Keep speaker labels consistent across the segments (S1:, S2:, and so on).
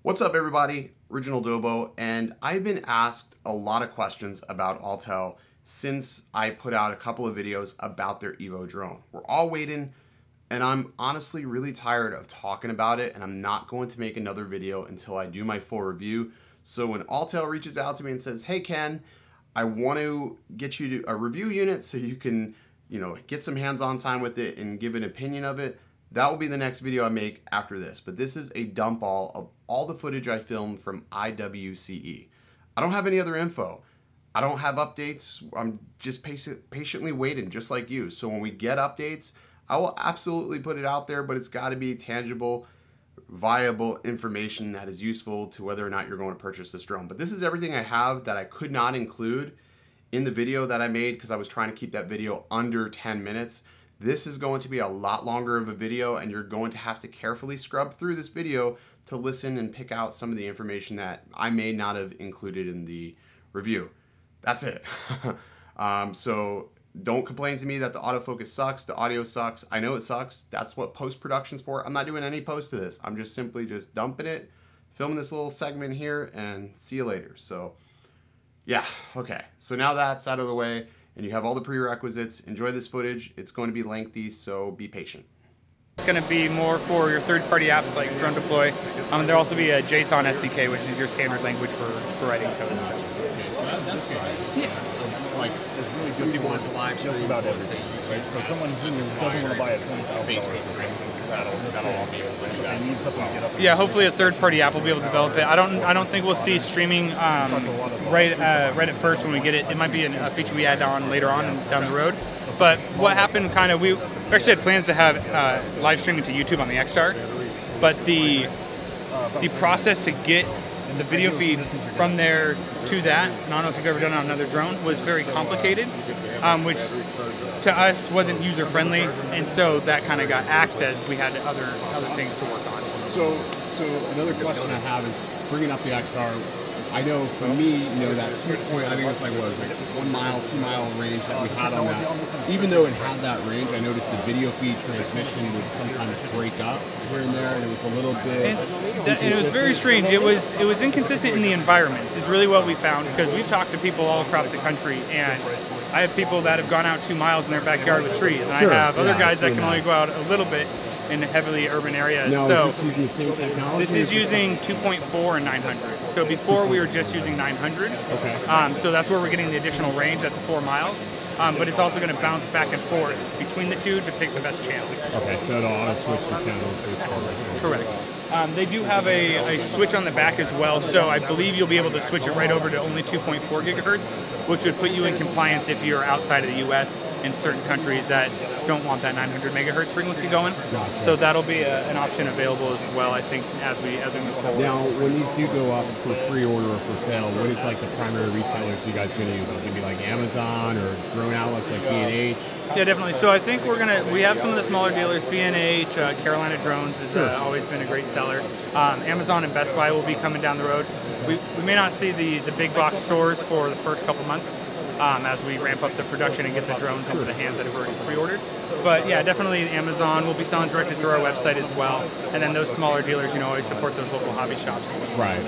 S1: What's up everybody, Original Dobo, and I've been asked a lot of questions about Autel since I put out a couple of videos about their Evo drone. We're all waiting, and I'm honestly really tired of talking about it, and I'm not going to make another video until I do my full review. So when Autel reaches out to me and says, hey Ken, I want to get you to a review unit so you can, get some hands-on time with it and give an opinion of it, that will be the next video I make after this. But this is a dump all of all the footage I filmed from Iwce. I don't have any other info. I don't have updates. I'm just patiently waiting, just like you. So when we get updates, I will absolutely put it out there, but it's got to be tangible, viable information that is useful to whether or not you're going to purchase this drone. But this is everything I have that I could not include in the video that I made because I was trying to keep that video under 10 minutes. This is going to be a lot longer of a video, and you're going to have to carefully scrub through this video to listen and pick out some of the information that I may not have included in the review. That's it. So don't complain to me that the autofocus sucks, the audio sucks. I know it sucks. That's what post-production's for. I'm not doing any post to this. I'm just simply just dumping it, filming this little segment here, and see you later. So yeah, okay. So now that's out of the way, and you have all the prerequisites. Enjoy this footage. It's going to be lengthy, so be patient.
S2: It's going to be more for your third-party apps like Drone Deploy. There'll also be a JSON SDK, which is your standard language for writing code.
S1: Okay, so that's good. Yeah. So like, if somebody wanted to live stream, so let's say YouTube,
S3: so someone who doesn't want to buy a
S1: Facebook, for instance, that'll all be able to do that.
S2: Yeah, hopefully a third-party app will be able to develop it. I don't think we'll see streaming right at first when we get it. It might be a feature we add on later on down the road. But what happened we actually had plans to have live streaming to YouTube on the X-Star, but the process to get the video feed from there to that, and I don't know if you've ever done it on another drone, was very complicated, which to us wasn't user-friendly, and so that kind of got axed as we had other things to work on.
S1: So another question I have is bringing up the X-Star. I know for me, that 2 point, I think it's like 1 mile, 2 mile range that we had on that. Even though it had that range, I noticed the video feed transmission would sometimes break up here and there, and it was a little bit inconsistent.
S2: And it was very strange. It was inconsistent in the environments is really what we found, because we've talked to people all across the country, and I have people that have gone out 2 miles in their backyard with trees, and sure, I have other guys that can only go out a little bit in heavily urban areas.
S1: Now,
S2: so
S1: is this using the same technology?
S2: This is using 2.4 and 900. So before we were just using 900.
S1: Okay.
S2: So that's where we're getting the additional range at the 4 miles. But it's also going to bounce back and forth between the two to pick the best channel.
S1: Okay, so it'll auto switch the channels basically.
S2: Correct. They do have a switch on the back as well, so I believe you'll be able to switch it right over to only 2.4 gigahertz, which would put you in compliance if you're outside of the U.S. in certain countries that don't want that 900 megahertz frequency going.
S1: Gotcha.
S2: So that'll be an option available as well, I think, as we move forward.
S1: Now, when these do go up for pre-order or for sale, what is like the primary retailers you guys are going to use? Is it going to be like Amazon or drone outlets like B&H?
S2: Yeah, definitely. So I think we have some of the smaller dealers. B&H, Carolina Drones has always been a great seller. Amazon and Best Buy will be coming down the road. We may not see the big box stores for the first couple months, as we ramp up the production and get the drones into the hands that have already pre-ordered. But yeah, definitely Amazon will be selling directly through our website as well. And then those smaller dealers, always support those local hobby shops.
S1: Right.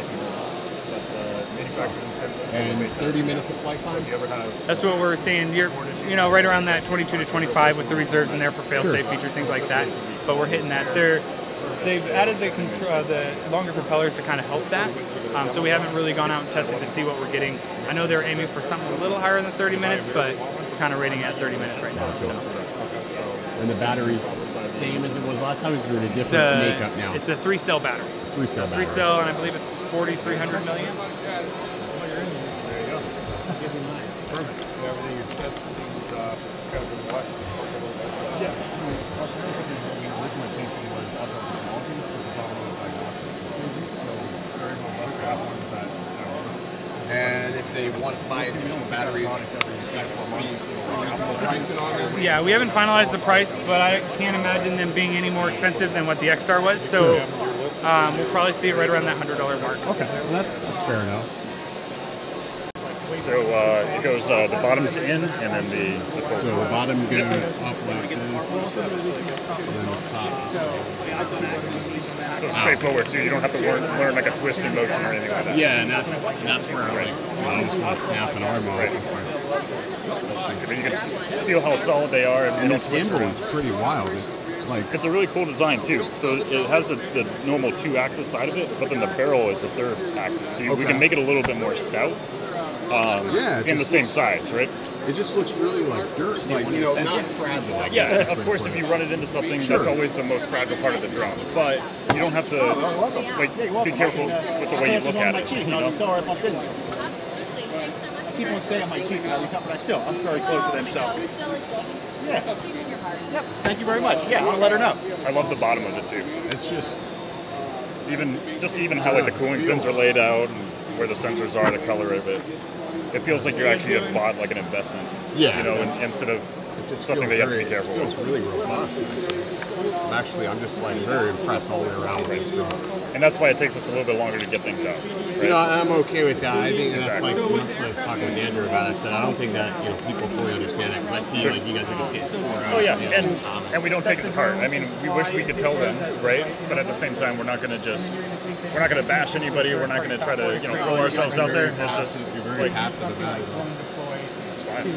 S1: And 30 minutes of flight time?
S2: That's what we're seeing. You're, right around that 22 to 25 with the reserves in there for fail-safe features, things like that. But we're hitting that. They've added the longer propellers to kind of help that. So we haven't really gone out and tested to see what we're getting. I know they're aiming for something a little higher than 30 minutes, but we're kind of rating it at 30 minutes right now. So.
S1: And the battery's the same as it was last time? Is there a different makeup now?
S2: It's a 3-cell battery.
S1: 3-cell battery.
S2: 3-cell, and I believe it's 4,300 million.
S3: Perfect. Everything is set. Seems kind of been what? Yeah.
S1: And if they want to buy additional batteries, expect reasonable pricing on them?
S2: Yeah, we haven't finalized the price, but I can't imagine them being any more expensive than what the X-Star was. So we'll probably see it right around that $100 mark.
S1: Okay, well, that's fair enough.
S4: So it goes, the bottom's in, and then the
S5: So the bottom goes up like this, and then the top is
S4: so it's straightforward too. You don't have to learn like a twisting motion or anything like that.
S5: yeah, and that's where like I just want to snap an arm off.
S4: But you can feel how solid they are.
S5: And this gimbal is pretty wild.
S4: It's a really cool design too. So it has the normal 2-axis side of it, but then the barrel is the 3rd axis. So we can make it a little bit more stout. In the same size, right?
S5: It just looks really like dirt, like, you know, not fragile. I guess,
S4: Yeah, of course, if you run it into something, that's always the most fragile part of the drum. But you don't have to, like, be careful with the way you look at it. You know?
S2: Keep on saying my chief, but I'm very close with him, so. Yeah. Yep. Thank you very much. Yeah, I'll let her know.
S4: I love the bottom of it too.
S5: It's just
S4: even how like the cooling pins are laid out and where the sensors are, the color of it. It feels like you actually have bought like an investment.
S5: Yeah.
S4: You know, instead of something that you have to be careful with.
S5: It feels really robust, actually. I'm just like very impressed all the way around with this drum.
S4: And that's why it takes us a little bit longer to get things out. Right?
S5: You know, I'm okay with that. I think that's like, once I was talking with Andrew about it, I said, I don't think that, you know, people fully understand that, because I see like you guys are just getting
S4: Oh yeah, and we don't take it to heart. I mean, we wish we could tell them, right? But at the same time, we're not going to bash anybody. We're not going to try to, you know, throw ourselves out there. It's just
S5: you're very passive about it.
S4: It's fine.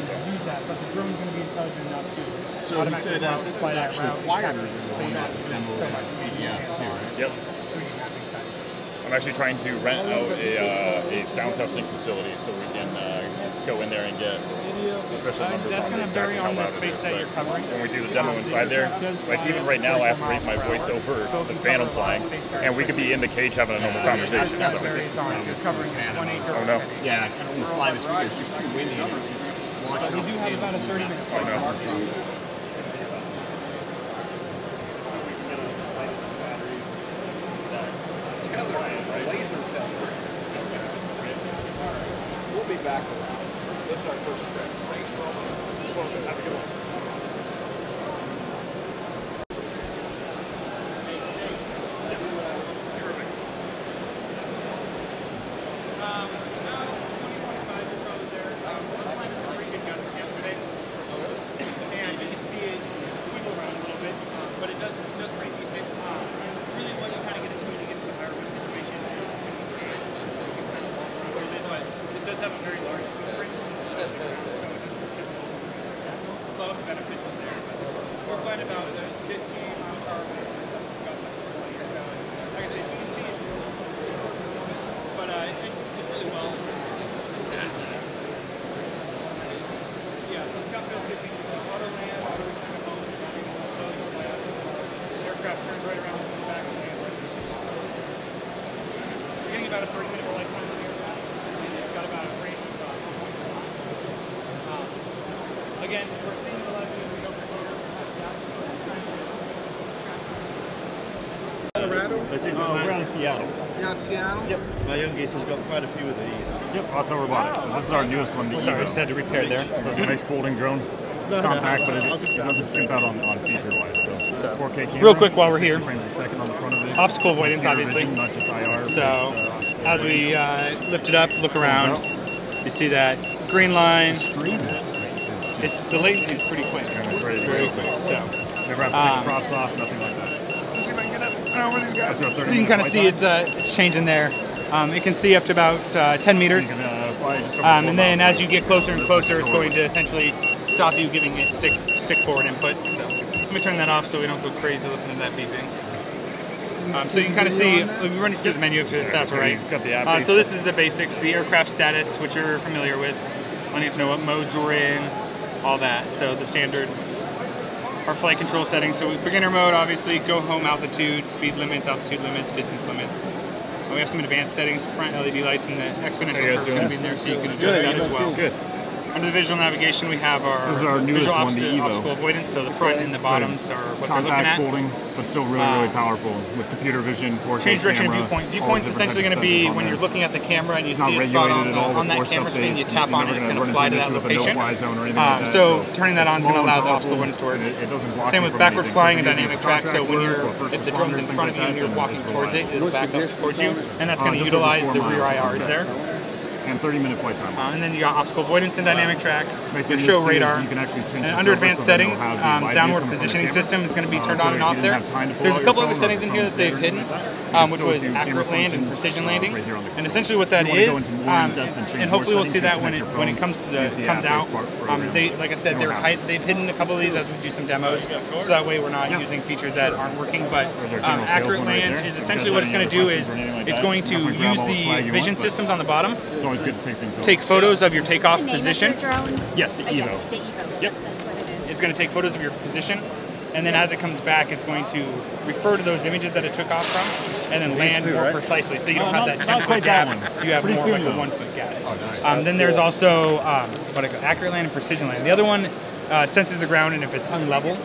S5: So he said this is actually quieter than the one that was demoed at CES too, right?
S4: Yep. I'm actually trying to rent out a sound testing facility so we can go in there and get official numbers on exactly how loud it is. But when we do the demo inside there, like even right now, I have to raise my voice over the Phantom flying, and we could be in the cage having a normal conversation.
S5: That's what this is from. It's covering 1/8.
S4: Oh no.
S5: Yeah, it's on the fly this week. It was just too windy. And it just launched off the table.
S4: Oh no.
S3: We'll be back around. This is our first trip. Thanks for all the have a good one. About a 30-minute lifetime on the aircraft, and it's got about a range of again, we're seeing a lot of things over here.
S4: Colorado? We're out of Seattle.
S3: You're out of Seattle?
S4: Yep.
S6: My youngest has got quite a few of these.
S4: Yep, Autel Robotics. So this is our newest one, the Evo.
S2: Sorry, just had to repair there.
S4: So it's a nice folding drone. Compact, but it doesn't skimp out on feature-wise. So 4K camera.
S2: Real quick while we're here,
S4: frames a second on the front of it.
S2: Obstacle avoidance, obviously.
S4: Vision, not just IR.
S2: So as we lift it up, look around, you see that green line.
S5: The stream is just...
S2: The latency is pretty quick.
S4: It's ready to go.
S2: Very quick. So
S4: never have to take the props off, nothing like that.
S2: let's see if I can get up over these guys. So you can kind of see it's changing there. It can see up to about 10 meters. And then as you get closer and closer, it's going to essentially stop you giving it stick forward input. So let me turn that off so we don't go crazy listening to that beeping. So you can kind of see, let me run you through the menu if that's all right. So this is the basics, the aircraft status, which you're familiar with. I need to know what modes we're in, all that. So the standard, our flight control settings. So beginner mode, obviously, go home altitude, speed limits, altitude limits, distance limits. We have some advanced settings, front LED lights, and the exponential curve is going to be in there, so you can adjust that as well. Good. Under the visual navigation, we have our visual obstacle avoidance, so the front and the bottoms are what they're looking at.
S4: Folding, but still really powerful with computer vision, 4K
S2: change direction
S4: camera,
S2: of viewpoint. Viewpoint's essentially going to be when you're looking at the camera and you see a spot on that camera screen, you tap on it, it's going to fly to that location. So turning that on is going to allow the obstacle avoidance to work. Same with backward flying and dynamic track, so when if the drone's in front of you and you're walking towards it, it'll back up towards you, and that's going to utilize the rear IRs there.
S4: And 30-minute flight time.
S2: And then you got obstacle avoidance and dynamic track.
S4: Basically,
S2: Your show
S4: what you see is
S2: radar.
S4: you can actually change
S2: And
S4: the
S2: under
S4: server
S2: advanced
S4: so they know
S2: settings,
S4: how the wide
S2: downward
S4: view from the
S2: positioning
S4: camera.
S2: system is going to be turned
S4: So
S2: on and
S4: if
S2: off
S4: you
S2: there.
S4: didn't have time to pull
S2: There's
S4: out
S2: a couple
S4: your
S2: other
S4: phone
S2: settings
S4: or
S2: in here that they've
S4: something
S2: hidden,
S4: like
S2: which
S4: still
S2: was
S4: do camera
S2: accurate land and
S4: functions,
S2: precision landing.
S4: right here on the
S2: And essentially what that
S4: If you wanna go
S2: is,
S4: into more in-depth and change
S2: and
S4: more
S2: hopefully we'll see
S4: settings,
S2: that
S4: you
S2: when
S4: can
S2: it
S4: connect your
S2: comes to
S4: phone, use the
S2: comes
S4: app
S2: out.
S4: as part program.
S2: They, like I said, they've hidden a couple of these as we do some demos, so that way we're not using features that aren't working. But accurate land is essentially what it's going to do is it's going to use the vision systems on the bottom,
S4: It's always good to take things
S2: take photos of your takeoff
S7: What's the name
S2: position.
S7: of your drone?
S4: Yes, the
S7: Oh, yeah,
S4: Evo.
S7: the Evo.
S4: Yep.
S7: That's what it is.
S2: It's going to take photos of your position, and then as it comes back, it's going to refer to those images that it took off from, and then land more precisely. So you don't have that
S4: not
S2: 10-foot
S4: quite that
S2: gap.
S4: one.
S2: You have
S4: Pretty
S2: more
S4: soon,
S2: like a
S4: though.
S2: 1-foot gap.
S5: Oh, nice.
S2: Then there's also what I call accurate land and precision land. The other one senses the ground, and if it's unlevel,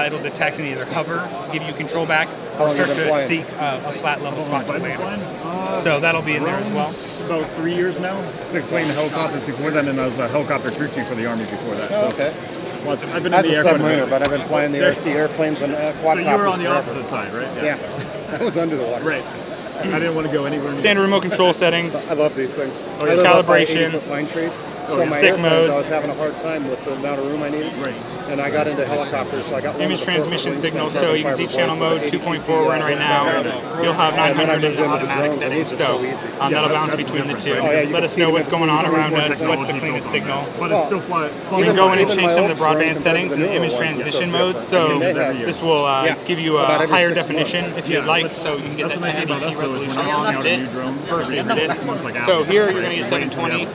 S2: it'll detect and either hover, give you control back, or start to seek a flat level spot to land. So that'll be in there as well.
S4: About 3 years now. I explained the helicopters before then, and I was a helicopter crew chief for the Army before that.
S6: Oh, okay.
S4: Well, I've been
S6: As
S4: in
S6: a
S4: the air quite a
S6: submariner,
S4: bit.
S6: but I've been flying the RC airplanes and
S4: So
S6: quadcopters.
S4: you were on the
S6: forever.
S4: opposite side, right?
S6: Yeah. I was under the water.
S4: Right. I didn't want to go anywhere near.
S2: Standard remote control settings.
S6: I love these things.
S4: Oh,
S6: I
S4: yeah.
S6: live up by
S2: Calibration.
S6: 80-foot pine trees.
S4: Oh,
S6: So
S4: yeah.
S6: my
S2: Stick
S6: airplanes,
S2: modes.
S6: I was having a hard time with the amount of room I needed.
S4: Right.
S6: And I got into helicopters, so I got one
S2: Image
S6: of the
S2: transmission
S6: four-foot
S2: signal,
S6: wingspan
S2: so you can
S6: carbon
S2: see
S6: fiber
S2: channel
S6: boards
S2: mode
S6: with
S2: 2.4
S6: ADCC,
S2: we're in right now. You'll have
S6: And then I
S2: 900
S6: moved
S2: in
S6: into
S2: automatic
S6: drones, and
S2: settings,
S6: these are
S2: so
S6: so easy.
S2: that'll
S4: Yeah,
S2: bounce
S4: that's
S2: between the two.
S4: different.
S6: Oh, yeah, you
S2: Let
S6: can
S2: us
S6: see
S2: know
S6: the
S2: what's going on around us,
S6: technology
S2: what's the
S4: built
S2: cleanest
S4: on
S2: signal.
S4: that. But
S6: Well,
S4: it's still flying.
S2: You can go in and
S6: Even
S2: change
S6: my
S2: some of the
S6: old drone
S2: broadband
S6: compared
S2: settings
S6: to
S2: and
S6: the newer
S2: image
S6: ones,
S2: transition
S6: so
S2: modes,
S6: different. I
S2: so
S6: mean, they have-
S2: this will
S6: Yeah.
S2: give you
S6: About
S2: a
S6: every
S2: higher
S6: 6
S2: definition
S6: months.
S2: if you'd like, so you can get that 1080p resolution on this versus this. So here you're going to get 720,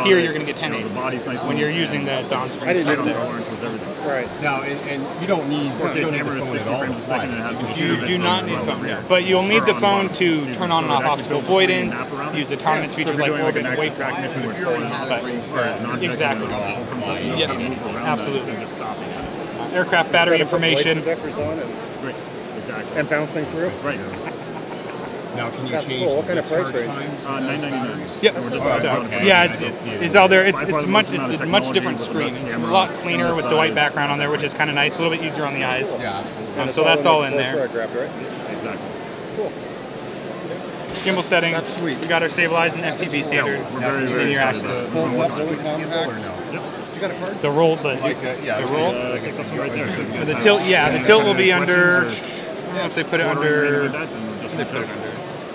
S2: here you're going to get 1080 when you're using the on-screen
S6: I didn't
S2: stuff
S6: know
S2: there.
S6: Right.
S5: Now, and you don't need the phone at all to fly this. You can
S2: You
S5: shoot
S2: do
S5: it
S2: not
S5: on
S2: need
S5: the
S2: phone,
S5: road.
S2: but you'll need the phone to turn on and off optical avoidance, use autonomous features like orbit and waypoint.
S5: But if you already have it ready set, you're not
S2: Exactly.
S5: gonna go out and fly.
S2: Yep, absolutely. Aircraft battery information.
S6: Projectors on and,
S4: Right. Exactly.
S6: and bouncing through.
S4: Right.
S5: Now, can you
S6: That's
S5: change
S6: cool.
S5: the
S6: What kind of price
S5: discharge
S6: range?
S5: times of those
S4: $9.99.
S5: batteries?
S2: Yep.
S4: We're just
S5: Oh,
S4: about
S5: okay.
S4: done.
S2: Yeah,
S5: I did see it.
S2: it's all there. It's
S4: By far
S2: it's
S4: the
S2: much
S4: most
S2: it's
S4: amount
S2: a
S4: of
S2: much
S4: technology
S2: different
S4: with the
S2: screen.
S4: best
S2: It's a
S4: camera
S2: lot
S4: on
S2: cleaner
S4: the
S2: with the white
S4: side.
S2: background on there, which is kind of nice, a little bit easier on the eyes.
S5: Yeah, absolutely.
S6: And
S2: So
S6: it's
S2: that's all in
S6: that's
S2: there.
S6: where I grabbed, right?
S4: Exactly.
S6: Cool.
S2: Gimbal settings.
S6: That's sweet.
S2: We got our stabilized and FPV standard.
S4: We're
S5: Now,
S4: very,
S5: can you
S4: very
S2: in your
S5: adjust
S2: access.
S5: the
S6: Folds
S5: roll
S6: up
S5: up
S6: really
S5: with the gimbal
S6: compact.
S5: or no?
S6: You got a card?
S2: The roll, the
S5: Like, yeah,
S2: the roll.
S5: I guess
S4: Something right there.
S2: The tilt, yeah, the tilt will be under. I don't know if they put it under. They put it under.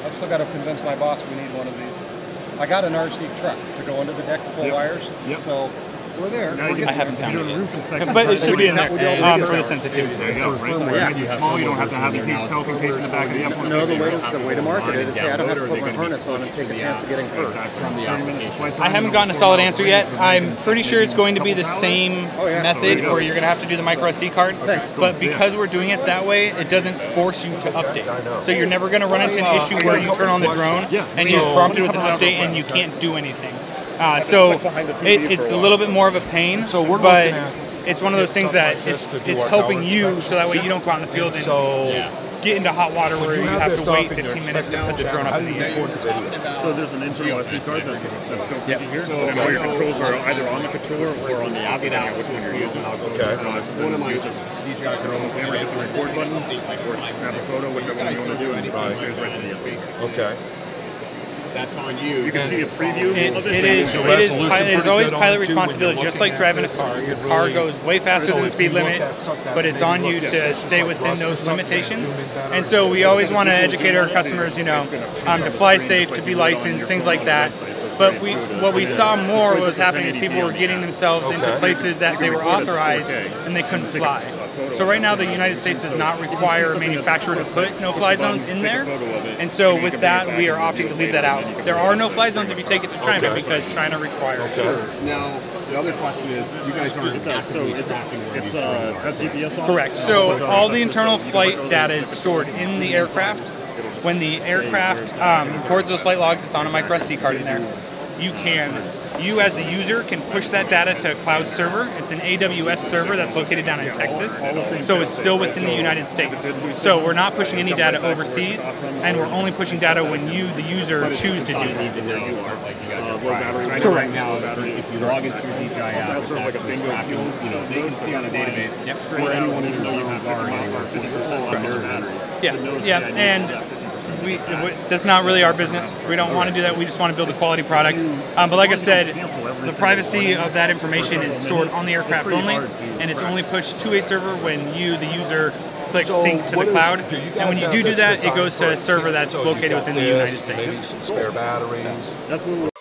S6: I still got to convince my boss we need one of these. I got an RC truck to go under the deck to pull
S4: Yep.
S6: wires.
S4: Yep.
S6: So we're there.
S4: Now
S6: We're
S4: you
S2: I
S6: getting
S2: haven't
S6: there.
S2: found
S4: doing
S2: it
S4: roof
S2: yet.
S4: inspection.
S2: But it should be in there
S6: We all
S2: for the
S6: do.
S2: sensitivity.
S5: For
S4: you go, right?
S5: firmware,
S4: So
S5: you have
S4: small, you don't
S5: firmware
S4: have to have
S5: version
S4: these
S5: now.
S4: huge Falcon case in the back of the F1.
S6: No, the
S5: They
S6: way
S5: still have
S6: to
S5: them
S6: market
S5: online
S6: it
S5: and
S6: is say I don't have to
S5: download, or
S6: put
S5: they're
S6: my
S5: gonna be
S6: harness on and
S5: pushed
S6: take
S5: to
S6: a
S5: the
S6: chance
S5: app
S6: of getting hurt.
S5: from the application.
S2: I haven't gotten a solid answer yet. I'm pretty sure it's going to be the same
S6: Oh, yeah.
S2: method where you're going to have to do the micro SD card.
S6: Thanks.
S2: But because we're doing it that way, it doesn't force you to update. So you're never going to run into an issue where you turn on the drone and you're prompted with an update and you can't do anything. So it's a little bit more of a pain, but it's one of those things that it's helping you so that way you don't go out in the field and get into hot water where you have to wait 15 minutes to put the drone up in the
S5: Now,
S2: air.
S5: you're talking about
S4: So there's an internal SD card that's built into here.
S5: So
S4: And all your
S5: I know
S4: controls
S5: a lot
S4: are
S5: of
S4: either
S5: times,
S4: on the
S5: like,
S4: controller
S5: for
S4: or on
S5: instance,
S4: the
S5: I'll
S4: app.
S5: get out to the field and I'll go turn on one of my DJI drones and I record an update like 5
S4: snap a
S5: minutes.
S4: photo,
S5: So you
S4: whichever
S5: guys
S4: one
S5: don't
S4: you
S5: do
S4: want to do,
S5: anything
S4: and
S5: like
S4: right
S5: that.
S4: to the
S5: It's
S4: update.
S5: basically
S8: Okay.
S5: that's on you.
S4: You can see a preview
S2: It
S4: of
S2: is
S8: resolution
S2: always
S8: pretty good on
S2: pilot
S8: it, too, when
S2: responsibility,
S8: you're
S2: just
S8: looking
S2: like
S8: at
S2: driving a
S8: this,
S2: car.
S8: so you
S2: Your
S8: can
S2: car
S8: really-
S2: goes way faster than the speed
S8: look
S2: limit,
S8: at something
S2: but it's on you to
S8: just
S2: stay
S8: like
S2: within
S8: rust or
S2: those
S8: something,
S2: limitations.
S8: zoom in better.
S2: And so we always want to educate our customers, to fly safe, to be licensed, things like that. But what we saw more was happening is people were getting themselves into places that they were authorized and they couldn't fly. So right now the United States does not require a manufacturer to put no-fly zones in there. And so with that, we are opting to leave that out. There are no-fly zones if you take it to China because China requires it.
S5: Sure. Now, the other question is, you guys aren't actively tracking where these drones are.
S4: Has GPS on?
S2: Correct. So all the internal flight data is stored in the aircraft. When the aircraft records those flight logs, it's on a micro SD card in there. You as the user can push that data to a cloud server. It's an AWS server that's located down in Texas. So it's still within the United States. So we're not pushing any data overseas, and we're only pushing data when you, the user,
S5: But it's
S2: choose to do
S5: something you
S2: that.
S5: need to know. It's not like you guys are private. So I know right now, if you log into your DJI app, it's actually tracking, they can see on a database where any one of their drones are anywhere. People on their
S2: Yeah, and that's not really our business. We don't want to do that. We just want to build a quality product. But like I said, the privacy of that information is stored on the aircraft only, and it's only pushed to a server when you, the user, click sync to the cloud. And when you do that, it goes to a server that's located within the United States.
S7: Maybe some spare batteries.